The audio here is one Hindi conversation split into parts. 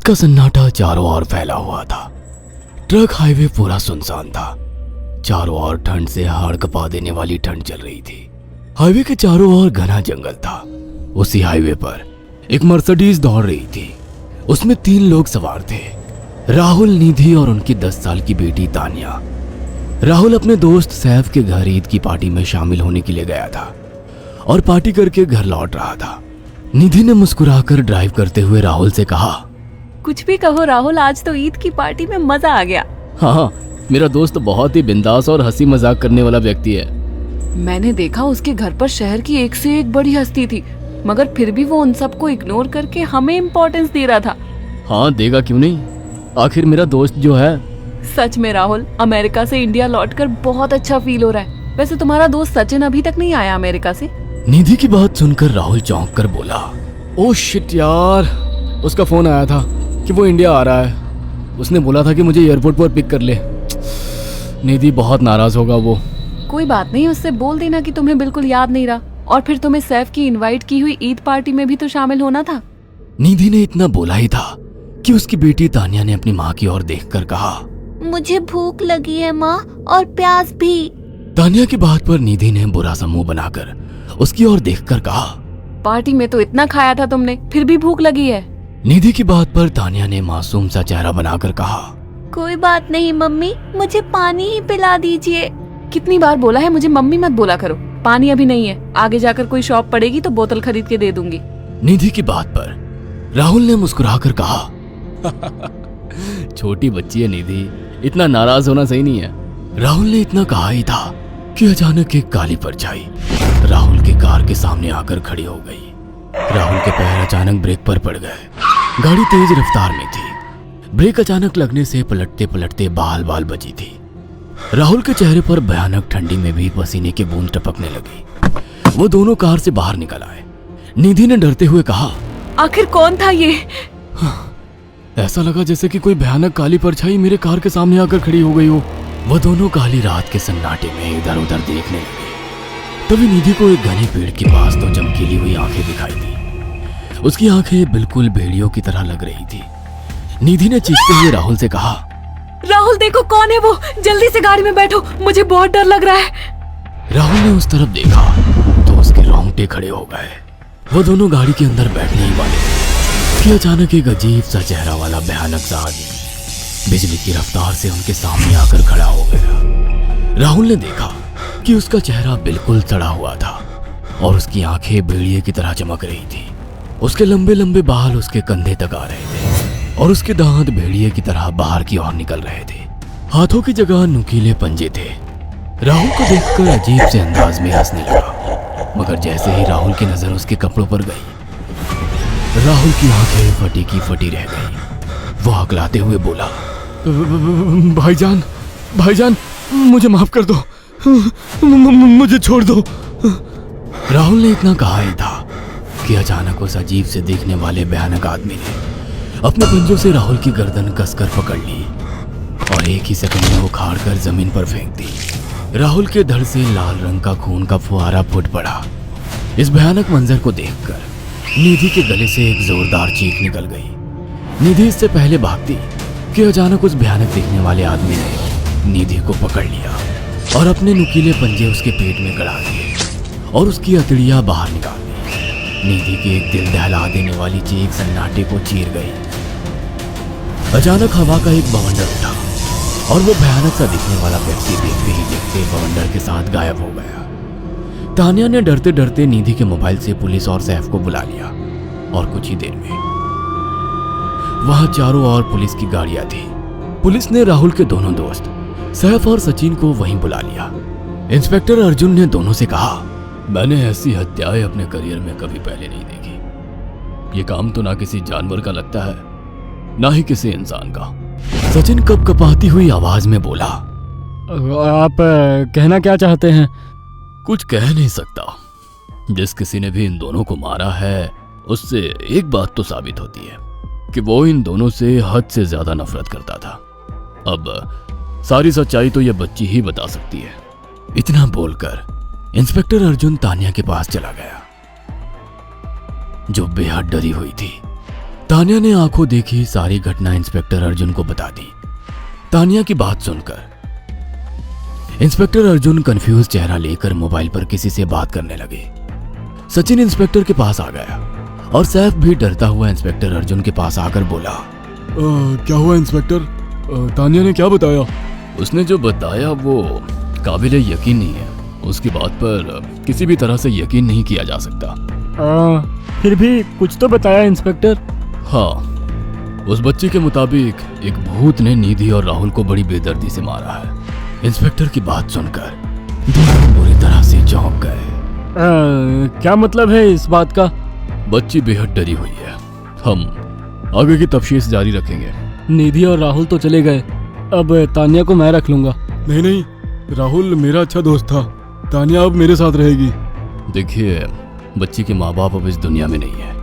रात का सन्नाटा चारों ओर फैला हुआ था। ट्रक हाईवे पूरा सुनसान था। चारों ओर ठंड से हाड़ कपा देने वाली ठंड चल रही थी। हाईवे के चारों ओर घना जंगल था। उसी हाईवे पर एक मर्सिडीज दौड़ रही थी। उसमें 3 लोग सवार थे, राहुल, निधि और उनकी 10 साल की बेटी तानिया। राहुल अपने दोस्त सैफ के घर ईद की पार्टी में शामिल होने के लिए गया था और पार्टी करके घर लौट रहा था। निधि ने मुस्कुराकर ड्राइव करते हुए राहुल से कहा, कुछ भी कहो राहुल, आज तो ईद की पार्टी में मजा आ गया। हाँ, मेरा दोस्त बहुत ही बिंदास और हंसी मजाक करने वाला व्यक्ति है। मैंने देखा उसके घर पर शहर की एक से एक बड़ी हस्ती थी, मगर फिर भी वो उन सबको इग्नोर करके हमें इम्पोर्टेंस दे रहा था। हाँ, देगा क्यों नहीं, आखिर मेरा दोस्त जो है। सच में राहुल, अमेरिका से इंडिया लौटकर बहुत अच्छा फील हो रहा है। वैसे तुम्हारा दोस्त सचिन अभी तक नहीं आया अमेरिका से? निधि की बात सुनकर राहुल चौंक कर बोला, ओह शिट यार, उसका फोन आया था कि वो इंडिया आ रहा है। उसने बोला था कि मुझे एयरपोर्ट पर पिक कर ले। निधि बहुत नाराज होगा वो। कोई बात नहीं, उससे बोल देना कि तुम्हें बिल्कुल याद नहीं रहा, और फिर तुम्हें सैफ की इनवाइट की हुई ईद पार्टी में भी तो शामिल होना था। निधि ने इतना बोला ही था कि उसकी बेटी तानिया ने अपनी माँ की ओर देखकर कहा, मुझे भूख लगी है माँ, और प्यास भी। तानिया की बात पर निधि ने बुरा सा मुंह बनाकर उसकी ओर देखकर कहा, पार्टी में तो इतना खाया था तुमने, फिर भी भूख लगी है? निधि की बात पर तानिया ने मासूम सा चेहरा बनाकर कहा, कोई बात नहीं मम्मी, मुझे पानी ही पिला दीजिए। कितनी बार बोला है मुझे मम्मी मत बोला करो। पानी अभी नहीं है, आगे जाकर कोई शॉप पड़ेगी तो बोतल खरीद के दे दूंगी। निधि की बात पर राहुल ने मुस्कुराकर कहा, छोटी बच्ची है निधि, इतना नाराज होना सही नहीं है। राहुल ने इतना कहा ही था कि अचानक एक काली परछाई राहुल की कार के सामने आकर खड़ी हो गई। राहुल के पैर अचानक ब्रेक पर पड़ गए। गाड़ी तेज रफ्तार में थी। ब्रेक अचानक लगने से पलटते पलटते बाल बाल बची थी। राहुल के चेहरे पर भयानक ठंडी में भी पसीने की बूंद टपकने लगी। वो दोनों कार से बाहर निकल आए। निधि ने डरते हुए कहा, आखिर कौन था ये? ऐसा लगा जैसे कि कोई भयानक काली परछाई मेरे कार के सामने आकर खड़ी हो गई हो। वह दोनों काली रात के सन्नाटे में इधर उधर देखने लगे। तभी निधि को एक घने पेड़ के पास 2 चमकीली हुई आंखें दिखाई दी। उसकी आंखें बिल्कुल भेड़ियों की तरह लग रही थी। निधि ने चीखते हुए राहुल से कहा, राहुल देखो कौन है वो, जल्दी से गाड़ी में बैठो, मुझे बहुत डर लग रहा है। राहुल ने उस तरफ देखा तो उसके रोंगटे खड़े हो गए। वो दोनों गाड़ी के अंदर बैठने ही वाले थे कि अचानक एक अजीब सा चेहरा वाला भयानक सा आदमी बिजली की रफ्तार से उनके सामने आकर खड़ा हो गया। राहुल ने देखा कि उसका चेहरा बिल्कुल सड़ा हुआ था और उसकी आंखें भेड़िए की तरह चमक रही थी। उसके लंबे लंबे बाल उसके कंधे तक आ रहे थे और उसके दांत भेड़िए की तरह बाहर की ओर निकल रहे थे। हाथों की जगह नुकीले पंजे थे। राहुल को देखकर अजीब से अंदाज में हंसने लगा, मगर जैसे ही राहुल की नजर उसके कपड़ों पर गई, राहुल की आंखें फटी की फटी रह गई। वो हकलाते हुए बोला, भाईजान, भाईजान, मुझे माफ कर दो, मुझे छोड़ दो। राहुल ने इतना कहा ही था कि अचानक उस अजीब से दिखने वाले भयानक आदमी ने अपने पंजों से राहुल की गर्दन कसकर पकड़ ली और एक ही सेकंड में उखाड़ कर जमीन पर फेंक दी। राहुल के धड़ से लाल रंग का खून का फुहारा फूट पड़ा। इस भयानक मंजर को देखकर निधि के गले से एक जोरदार चीख निकल गई। निधि इससे पहले भागती कि अचानक उस भयानक दिखने वाले आदमी ने निधि को पकड़ लिया और अपने नुकीले पंजे उसके पेट में गड़ा दिए और उसकी अतड़ियां बाहर निकाल दी। निधि की एक दिल दहला देने वाली चीख सन्नाटे को चीर गई। अचानक हवा का एक बवंडर उठा और वो भयानक सा दिखने वाला व्यक्ति देखते ही देखते बवंडर के साथ गायब हो गया। तानिया ने डरते डरते निधि के मोबाइल से पुलिस और सैफ को बुला लिया और कुछ ही देर में वहां चारों ओर पुलिस की गाड़ियां थी। पुलिस ने राहुल के दोनों दोस्त सैफ और सचिन को वहीं बुला लिया। इंस्पेक्टर अर्जुन ने दोनों से कहा, मैंने ऐसी हत्याएं अपने करियर में कभी पहले नहीं देखी। ये काम तो ना किसी जानवर का लगता है, ना ही किसी इंसान का। सचिन कपकपाती हुई आवाज में बोला, आप कहना क्या चाहते हैं? कुछ कह नहीं सकता। जिस किसी ने भी इन दोनों को मारा है उससे एक बात तो साबित होती है कि वो इन दोनों से हद से ज्यादा नफरत करता था। अब सारी सच्चाई तो यह बच्ची ही बता सकती है। इतना बोलकर इंस्पेक्टर अर्जुन तानिया के पास चला गया, जो बेहद डरी हुई थी। तानिया ने आंखों देखी सारी घटना इंस्पेक्टर अर्जुन को बता दी। तानिया की बात सुनकर इंस्पेक्टर अर्जुन कंफ्यूज चेहरा लेकर मोबाइल पर किसी से बात करने लगे। सचिन इंस्पेक्टर के पास आ गया और सैफ भी डरता हुआ इंस्पेक्टर अर्जुन के पास आकर बोला, क्या हुआ इंस्पेक्टर? तानिया ने क्या बताया? उसने जो बताया वो काबिल यकीन नहीं है। उसकी बात पर किसी भी तरह से यकीन नहीं किया जा सकता। फिर भी कुछ तो बताया इंस्पेक्टर। हाँ, उस बच्ची के मुताबिक एक भूत ने निधि और राहुल को बड़ी बेदर्दी से मारा है। इंस्पेक्टर की बात सुनकर दोनों बुरी तरह से चौंक गए। क्या मतलब है इस बात का? बच्ची बेहद डरी हुई है। हम आगे की तफ्तीश जारी रखेंगे। निधि और राहुल तो चले गए, अब तानिया को मैं रख लूंगा। नहीं, राहुल मेरा अच्छा दोस्त था। तानिया अब मेरे साथ रहेगी। देखिए, बच्ची के माँ बाप अब इस दुनिया में नहीं है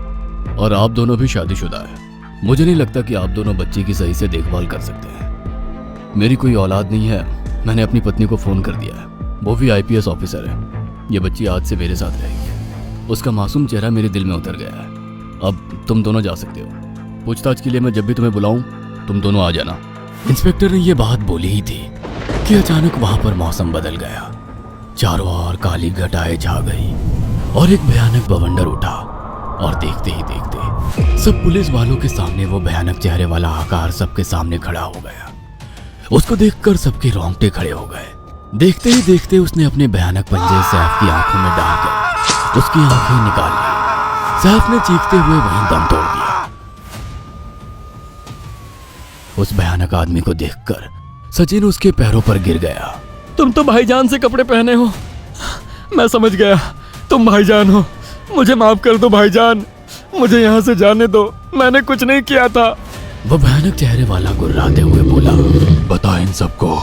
और आप दोनों भी शादीशुदा है। मुझे नहीं लगता कि आप दोनों बच्ची की सही से देखभाल कर सकते हैं। मेरी कोई औलाद नहीं है। मैंने अपनी पत्नी को फोन कर दिया है, वो भी IPS ऑफिसर है। ये बच्ची आज से मेरे साथ रहेगी। उसका मासूम चेहरा मेरे दिल में उतर गया है। अब तुम दोनों जा सकते हो। पूछताछ के लिए मैं जब भी तुम्हें बुलाऊं तुम दोनों आ जाना। इंस्पेक्टर ने ये बात बोली ही थी कि अचानक वहां पर मौसम बदल गया। चारों ओर काली घटाएं छा गई और एक भयानक बवंडर उठा और देखते ही देखते सब पुलिस वालों के सामने वो भयानक चेहरे वाला आकार सबके सामने खड़ा हो गया। उसको देखकर सबके रोंगटे खड़े हो गए। देखते ही देखते उसने अपने भयानक पंजे सैफ की आंखों में डालकर उसकी आंखें निकाल ली। सैफ ने चीखते हुए वहीं दम तोड़ दिया। उस भयानक आदमी को देखकर सचिन उसके पैरों पर गिर गया। तुम तो भाईजान से कपड़े पहने हो। मैं समझ गया, तुम भाईजान हो। मुझे माफ कर दो भाईजान, मुझे यहाँ से जाने दो। मैंने कुछ नहीं किया था। वो भयानक चेहरे वाला गुर्राते हुए बोला, बता इन सबको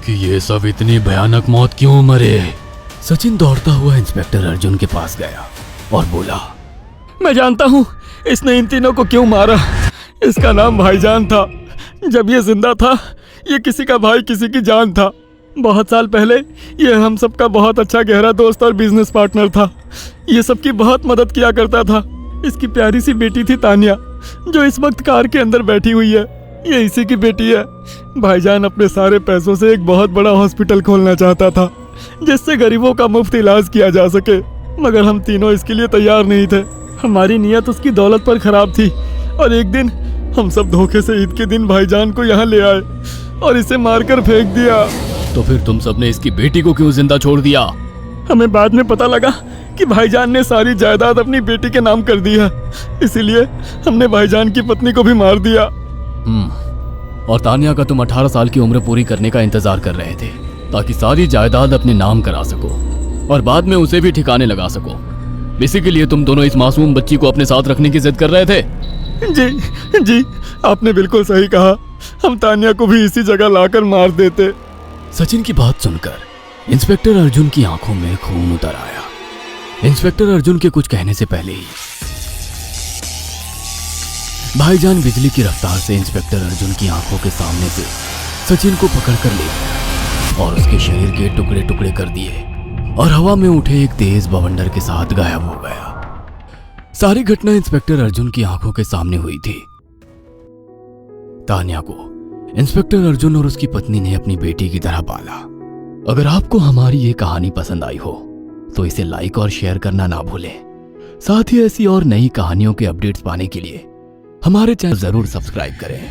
कि ये सब इतनी भयानक मौत क्यों मरे। सचिन दौड़ता हुआ इंस्पेक्टर अर्जुन के पास गया और बोला, मैं जानता हूँ इसने इन तीनों को क्यों मारा। इसका नाम भाईजान था। जब ये जिंदा था ये किसी का भाई किसी की जान था। बहुत साल पहले ये हम सबका बहुत अच्छा गहरा दोस्त और बिजनेस पार्टनर था। ये सबकी बहुत मदद किया करता था। इसकी प्यारी सी बेटी थी तानिया, जो इस वक्त कार के अंदर बैठी हुई है। ये इसी की बेटी है। भाईजान अपने सारे पैसों से एक बहुत बड़ा हॉस्पिटल खोलना चाहता था जिससे गरीबों का मुफ्त इलाज किया जा सके, मगर हम तीनों इसके लिए तैयार नहीं थे। हमारी नीयत उसकी दौलत पर खराब थी और एक दिन हम सब धोखे से ईद के दिन भाईजान को यहाँ ले आए और इसे मारकर फेंक दिया। तो फिर तुम सबने इसकी बेटी को क्यों जिंदा छोड़ दिया? हमें बाद में पता लगा कि भाईजान ने सारी जायदाद अपनी बेटी के नाम कर दी है, इसीलिए हमने भाईजान की पत्नी को भी मार दिया। और तानिया का तुम 18 साल की उम्र पूरी करने का इंतजार कर रहे थे ताकि सारी जायदाद अपने नाम करा सको और बाद में उसे भी ठिकाने लगा सको। इसी के लिए तुम दोनों इस मासूम बच्ची को अपने साथ रखने की जिद कर रहे थे। जी, आपने बिल्कुल सही कहा। हम तानिया को भी इसी जगह लाकर मार देते। सचिन की बात सुनकर इंस्पेक्टर अर्जुन की आंखों में खून उतर आया। इंस्पेक्टर अर्जुन के कुछ कहने से पहले ही भाईजान बिजली की रफ्तार से इंस्पेक्टर अर्जुन की आंखों के सामने से सचिन को पकड़कर ले गया और उसके शरीर के टुकड़े टुकड़े कर दिए और हवा में उठे एक तेज बवंडर के साथ गायब हो गया। सारी घटना इंस्पेक्टर अर्जुन की आंखों के सामने हुई थी। तानिया को इंस्पेक्टर अर्जुन और उसकी पत्नी ने अपनी बेटी की तरह पाला। अगर आपको हमारी ये कहानी पसंद आई हो तो इसे लाइक और शेयर करना ना भूलें। साथ ही ऐसी और नई कहानियों के अपडेट्स पाने के लिए हमारे चैनल जरूर सब्सक्राइब करें।